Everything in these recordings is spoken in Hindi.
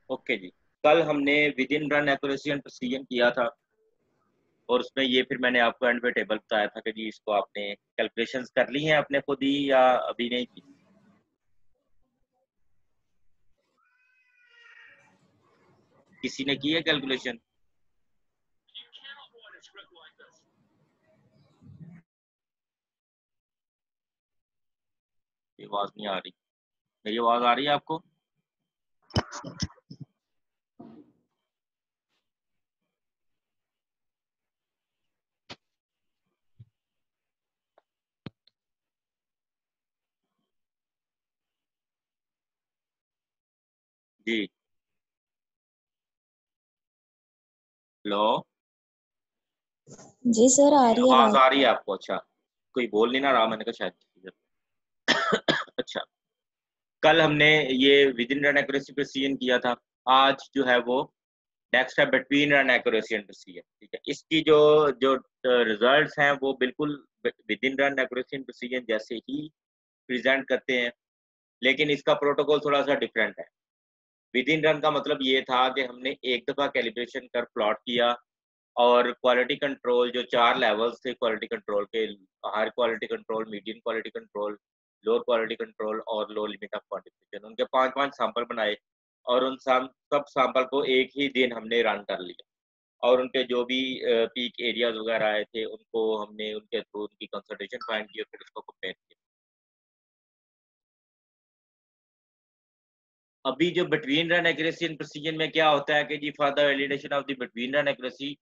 ओके जी, कल हमने with in run accuracy and precision किया था, और उसमें ये फिर मैंने आपको एंड पे टेबल बताया था कि जी इसको आपने कैलकुलेशंस कर ली हैं अपने खुद ही या अभी नहीं की? किसी ने की है कैलकुलेशन? ये आवाज नहीं आ रही, मेरी आवाज आ रही है आपको? जी, हेलो। जी सर, आ रही है आवाज आवाज। आ रही है आपको? अच्छा, कोई बोल नहीं ना रहा, मैंने कहा शायद। अच्छा, कल हमने ये with in run accuracy precision किया था। आज जो है वो नेक्स्ट है between run accuracy and precision. ठीक है, इसकी जो जो रिजल्ट्स हैं वो बिल्कुल with in run accuracy and precision जैसे ही प्रेजेंट करते हैं, लेकिन इसका प्रोटोकॉल थोड़ा सा डिफरेंट है। विद इन रन का मतलब ये था कि हमने एक दफा कैलिब्रेशन कर प्लॉट किया, और क्वालिटी कंट्रोल जो 4 लेवल्स थे क्वालिटी कंट्रोल के, high quality control, medium quality control, lower quality control और लो लिमिट ऑफ क्वांटिफिकेशन, उनके 5-5 सैंपल बनाए, और उन सब सैंपल को एक ही दिन हमने रन कर लिया, और उनके जो भी पीक एरियाज वगैरह आए थे उनको हमने उनके थ्रू उनकी कंसंट्रेशन फाइंड की और फिर उसको कंपेयर किया। अभी जो between run accuracy and precision में क्या होता है कि जी for the validation of the between run accuracy,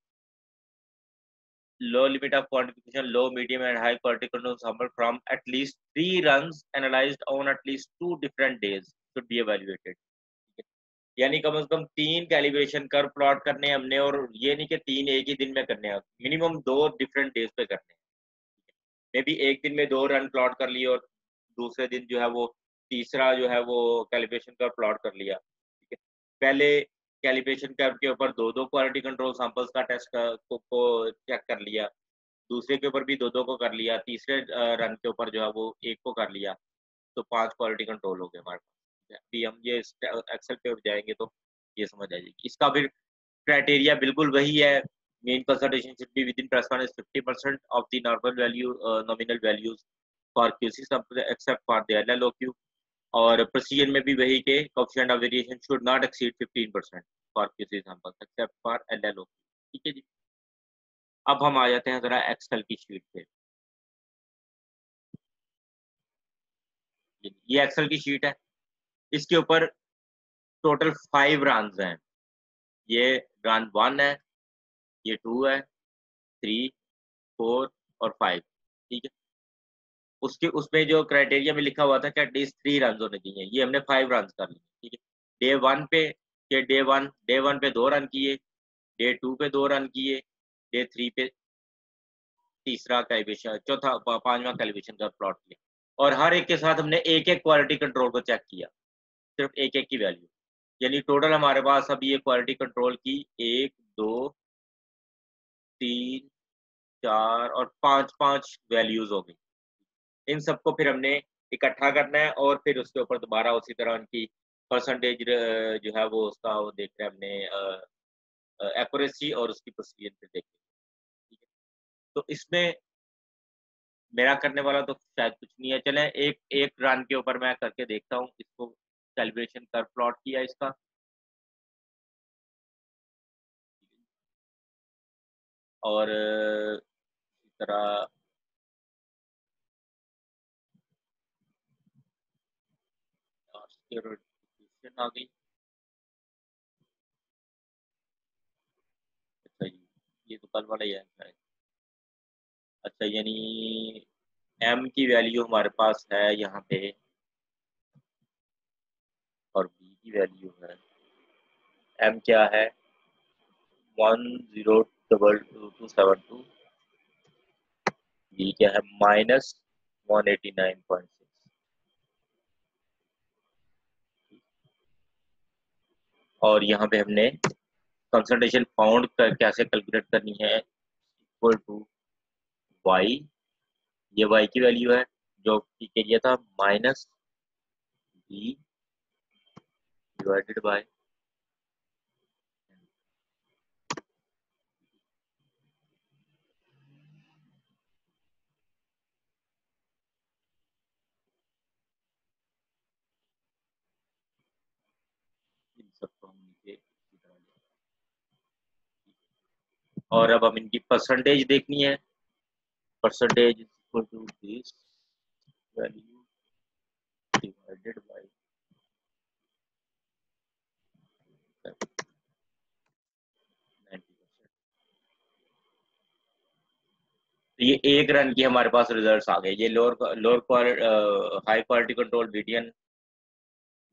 low limit of quantification, low, medium, and high quality control sample from at least 3 runs analyzed on at least 2 different days should be evaluated। यानी कम से कम 3 कैलिब्रेशन कर प्लॉट करने हैं हमने, और ये नहीं कि 3 एक ही दिन में करने हैं, मिनिमम 2 डिफरेंट डेज पे करने हैं। मे बी एक दिन में 2 रन प्लॉट कर लिए, और दूसरे दिन जो है वो तीसरा जो है वो कैलिब्रेशन का प्लॉट कर लिया। ठीक है, पहले कैलिब्रेशन कर्व के ऊपर 2-2 क्वालिटी कंट्रोल सैंपल्स का टेस्ट को चेक कर लिया, दूसरे के ऊपर भी 2-2 को कर लिया, तीसरे रन के ऊपर जो है वो एक को कर लिया, तो 5 क्वालिटी कंट्रोल हो गए हमारे पास। अभी हम ये एक्सेल पे जाएंगे तो ये समझ आ जाएगी। इसका फिर क्राइटेरिया बिल्कुल वही है। Mean concentration should be within +1 is 50% of the normal value, nominal values for QC sample except for the LLOQ, और प्रिसीजन में भी वही के coefficient of variation should not exceed 15% for QC samples except for LLOQ। ठीक है जी, अब हम आ जाते हैं जरा एक्सेल की शीट पे। ये एक्सेल की शीट है, इसके ऊपर टोटल 5 रन्स हैं। ये रन 1 है, ये 2 है, 3, 4 और 5। ठीक है, उसके उसमें जो क्राइटेरिया में लिखा हुआ था कि एटलीस्ट 3 रन होने चाहिए, ये हमने 5 रन कर लिए। ठीक है, डे वन पे के डे वन पे 2 रन किए, डे 2 पे 2 रन किए, डे 3 पे तीसरा कैलिब्रेशन, चौथा 5वां कैलिब्रेशन का प्लॉट किया, और हर एक के साथ हमने एक एक क्वालिटी कंट्रोल को चेक किया, सिर्फ एक एक की वैल्यू। यानी टोटल हमारे पास अभी ये क्वालिटी कंट्रोल की 1, 2, 3, 4 और 5 वैल्यूज हो गई। इन सबको फिर हमने इकट्ठा करना है, और फिर उसके ऊपर दोबारा उसी तरह उनकी परसेंटेज जो है वो उसका वो देख रहे हैं हमने, एक्यूरेसी और उसकी प्रोसीजर पे देख। ठीक है, तो इसमें मेरा करने वाला तो शायद कुछ नहीं है। चलें एक एक रन के ऊपर मैं करके देखता हूँ इसको, कैलिब्रेशन कर प्लॉट किया इसका, और इस तरह आ गई। अच्छा जी, ये तो कल वाला ही है शायद। अच्छा, यानी एम की वैल्यू हमारे पास है यहाँ पे, और बी की वैल्यू है, एम क्या है 102222, बी क्या है -189.6। और यहाँ पे हमने कंसंट्रेशन पाउंड कैसे कैलकुलेट करनी है, इक्वल टू वाई, ये वाई की वैल्यू है जो पी के लिए था, माइनस बी डिवाइडेड बाय सबको हम नीचे इसी तरह ले, और अब हम इनकी परसेंटेज देखनी है। Percentage equal to this value divided by 90%। तो ये एक रन की हमारे पास रिजल्ट्स आ गए। ये lower lower high quality control BDN,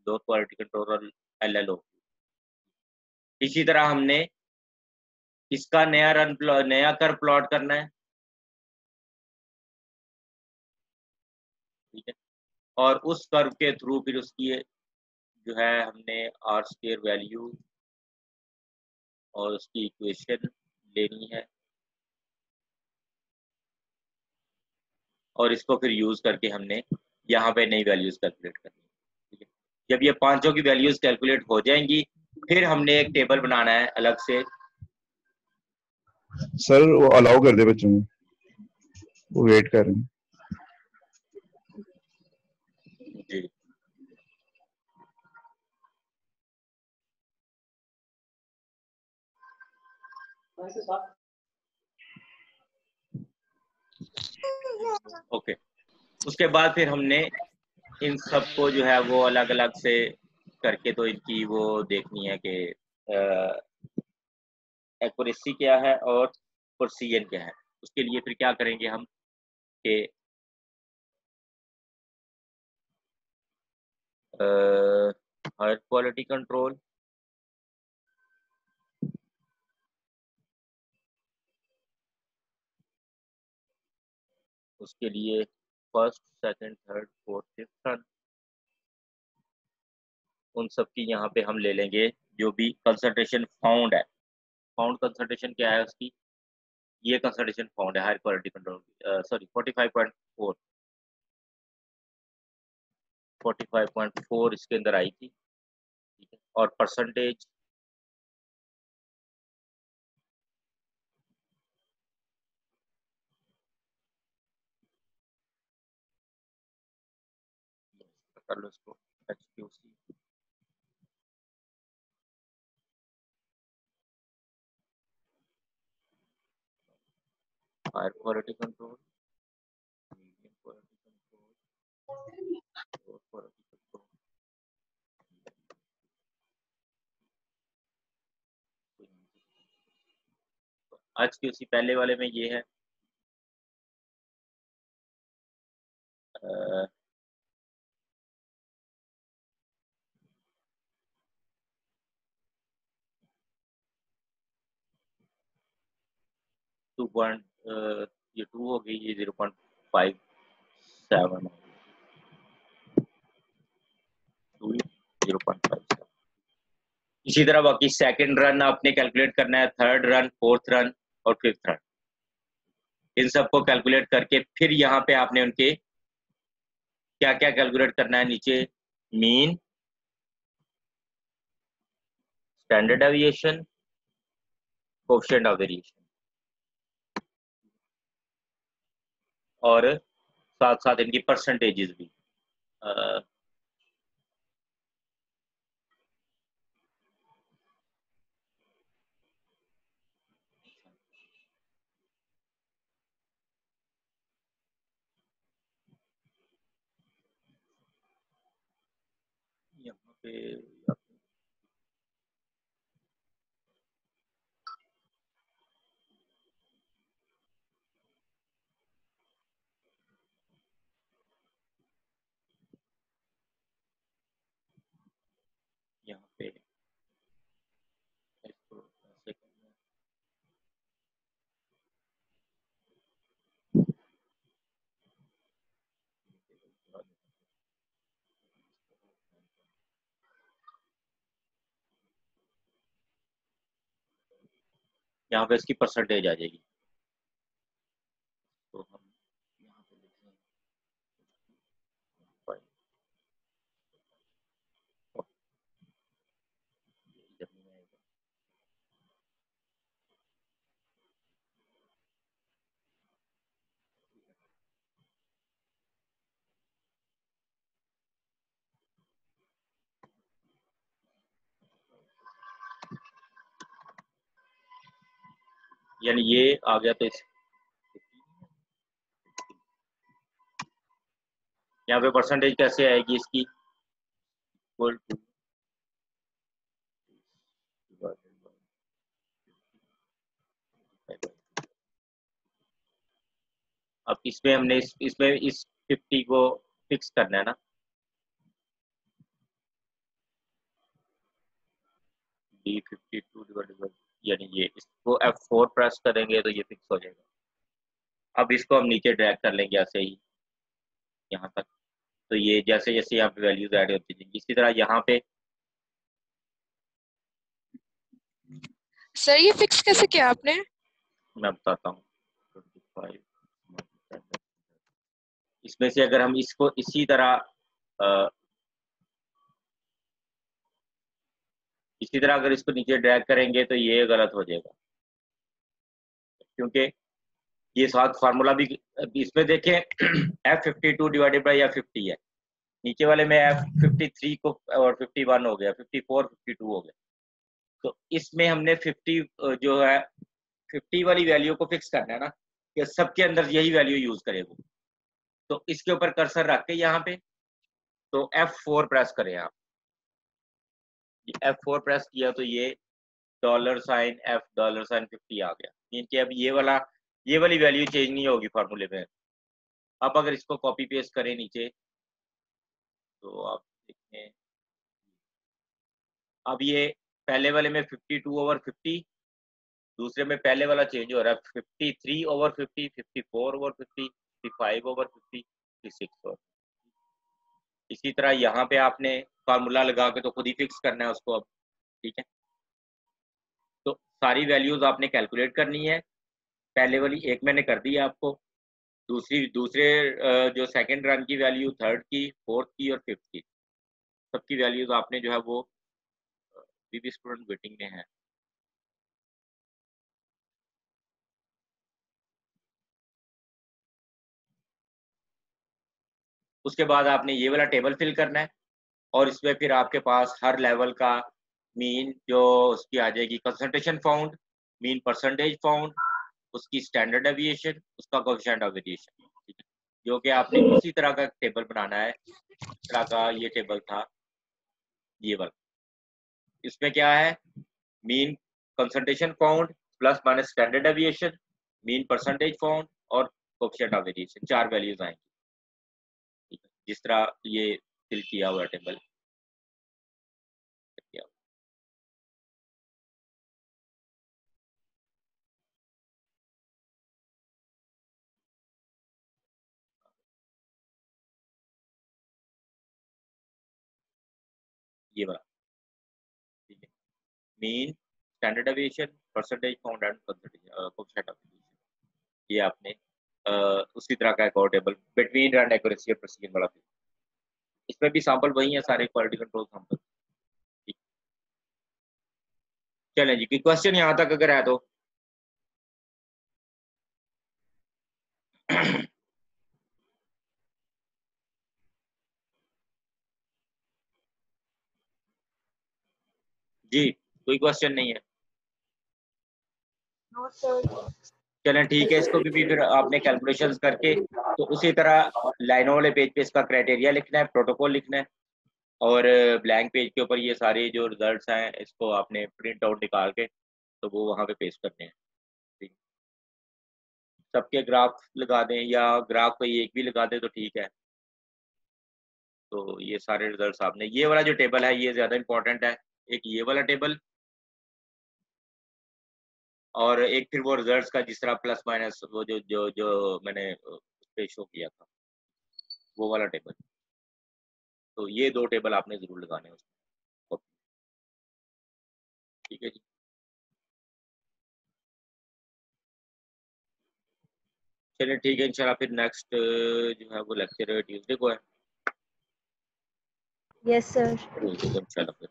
lower quality control LLO. इसी तरह हमने इसका नया कर प्लॉट करना है, ठीक है। और उस कर्व के थ्रू फिर उसकी जो है हमने आर स्क्वायर वैल्यू और उसकी इक्वेशन लेनी है, और इसको फिर यूज करके हमने यहाँ पे नई वैल्यूज कैलकुलेट करनी है, ठीक है। जब ये पांचों की वैल्यूज कैलकुलेट हो जाएंगी, फिर हमने एक टेबल बनाना है अलग से। सर वो अलाउ कर दे बच्चों को, वो वेट कर रहे हैं। जी ओके। उसके बाद फिर हमने इन सबको जो है वो अलग अलग से करके तो इनकी वो देखनी है कि एक्यूरेसी क्या है और प्रोसीजन क्या है। उसके लिए फिर क्या करेंगे हम कि हायर क्वालिटी कंट्रोल, उसके लिए first second third fourth fifth run, उन सब की यहाँ पे हम ले लेंगे जो भी कंसंट्रेशन फाउंड है। फाउंड कंसंट्रेशन क्या है उसकी, ये कंसंट्रेशन फाउंड है हायर क्वालिटी कंट्रोल, सॉरी 45.4, 45.4 इसके अंदर आई थी, ठीक है। और परसेंटेज कर लो इसको, HQC higher quality control, medium quality control, lower quality control. HQC पहले वाले में ये है 2 पॉइंट, ये 2 हो गई, ये 0.57 हो गई, 0.57। इसी तरह बाकी सेकंड रन आपने कैलकुलेट करना है, थर्ड रन, फोर्थ रन और फिफ्थ रन। इन सबको कैलकुलेट करके फिर यहाँ पे आपने उनके क्या क्या कैलकुलेट करना है नीचे, mean, standard deviation, coefficient of variation, और साथ साथ इनकी परसेंटेजेस भी। यहाँ पे यहाँ पे इसको ऐसे करना है। यहाँ पे इसकी परसेंटेज आ जाएगी, तो हम यहाँ पे लिखते हैं यानी ये आ गया, तो यहाँ पे परसेंटेज कैसे आएगी इसकी, इक्वल टू अब इसमें हमने इसमें इस 50 को फिक्स करना है ना, D52 डिवाइडेड बाय, यानी ये इसको F4 प्रेस करेंगे तो ये फिक्स हो जाएगा। अब इसको हम नीचे ड्रैग कर लेंगे ऐसे ही यहाँ तक, तो ये जैसे जैसे यहाँ पे वैल्यूज ऐड होती जाएंगी, इसी तरह यहाँ पे। सर ये फिक्स कैसे किया आपने? मैं बताता हूँ, 25 इसमें से अगर हम इसको इसी तरह अगर इसको नीचे ड्रैग करेंगे तो ये गलत हो जाएगा, क्योंकि ये साथ फार्मूला भी इसमें देखें F52 डिवाइडेड बाई F50 है, नीचे वाले में F53 को और 51 हो गया, 54 52 हो गया। तो इसमें हमने 50 जो है 50 वाली वैल्यू को फिक्स करना है ना, कि सबके अंदर यही वैल्यू यूज करेगा। तो इसके ऊपर कर्सर रख के यहाँ पे तो F4 प्रेस करें आप, F4 प्रेस किया तो ये $F $50 आ गया, यानी अब ये वाली वैल्यू चेंज नहीं होगी फार्मूले में। अब अगर इसको कॉपी पेस्ट करें नीचे तो आप देखें, अब ये पहले वाले में 52/50, दूसरे में पहले वाला चेंज हो रहा है 53/50, 54/50, 55/50, 56। इसी तरह यहाँ पे आपने फार्मूला लगा के तो खुद ही फिक्स करना है उसको अब, ठीक है। तो सारी वैल्यूज आपने कैलकुलेट करनी है, पहले वाली एक मैंने कर दी है आपको, दूसरे जो सेकंड रन की वैल्यू, थर्ड की, फोर्थ की और फिफ्थ की, सबकी वैल्यूज आपने जो है वो बीबी स्टूडेंट वेटिंग में है। उसके बाद आपने ये वाला टेबल फिल करना है और इसमें फिर आपके पास हर लेवल का मीन जो उसकी आ जाएगी, concentration found, mean percentage found, उसकी स्टैंडर्ड डेविएशन, उसका कोएफिशिएंट ऑफ वेरिएशन, ठीक है, जो कि आपने उसी तरह का टेबल बनाना है, इस तरह का ये टेबल था ये वाला। इसमें क्या है, mean concentration found plus minus standard deviation, mean percentage found और कोएफिशिएंट ऑफ वेरिएशन, 4 वैल्यूज आएंगी, ठीक है, जिस तरह ये फिल किया हुआ टेबल। ये वाला, ठीक है, mean, standard deviation, percentage found and coefficient of variation, ये आपने उसी तरह का एक और टेबल बिटवीन रन एक्यूरेसी और प्रेसिजन वाला। इसमें भी सैंपल वही है सारे, क्वालिटी कंट्रोल सैंपल। चलें जी, कोई क्वेश्चन यहाँ तक अगर है तो जी, कोई क्वेश्चन नहीं है। चलें ठीक है, इसको भी फिर आपने कैलकुलेशंस करके तो उसी तरह लाइनों वाले पेज पे इसका क्राइटेरिया लिखना है, प्रोटोकॉल लिखना है, और ब्लैंक पेज के ऊपर ये सारे जो रिजल्ट्स हैं इसको आपने प्रिंट आउट निकाल के तो वो वहाँ पे पेस्ट करने हैं। ठीक, सबके ग्राफ लगा दें या ग्राफ कोई एक भी लगा दे तो ठीक है। तो ये सारे रिजल्ट्स आपने, ये वाला जो टेबल है ये ज़्यादा इंपॉर्टेंट है, एक ये वाला टेबल और एक फिर वो रिजल्ट्स का जिस तरह प्लस माइनस वो जो जो जो मैंने उस पे शो किया था वो वाला टेबल। तो ये 2 टेबल आपने ज़रूर लगाने हैं उसमें, ठीक है जी। चलिए ठीक है, इंशाल्लाह फिर नेक्स्ट जो है वो लेक्चर ट्यूसडे को है। Yes sir. इंशाल्लाह फिर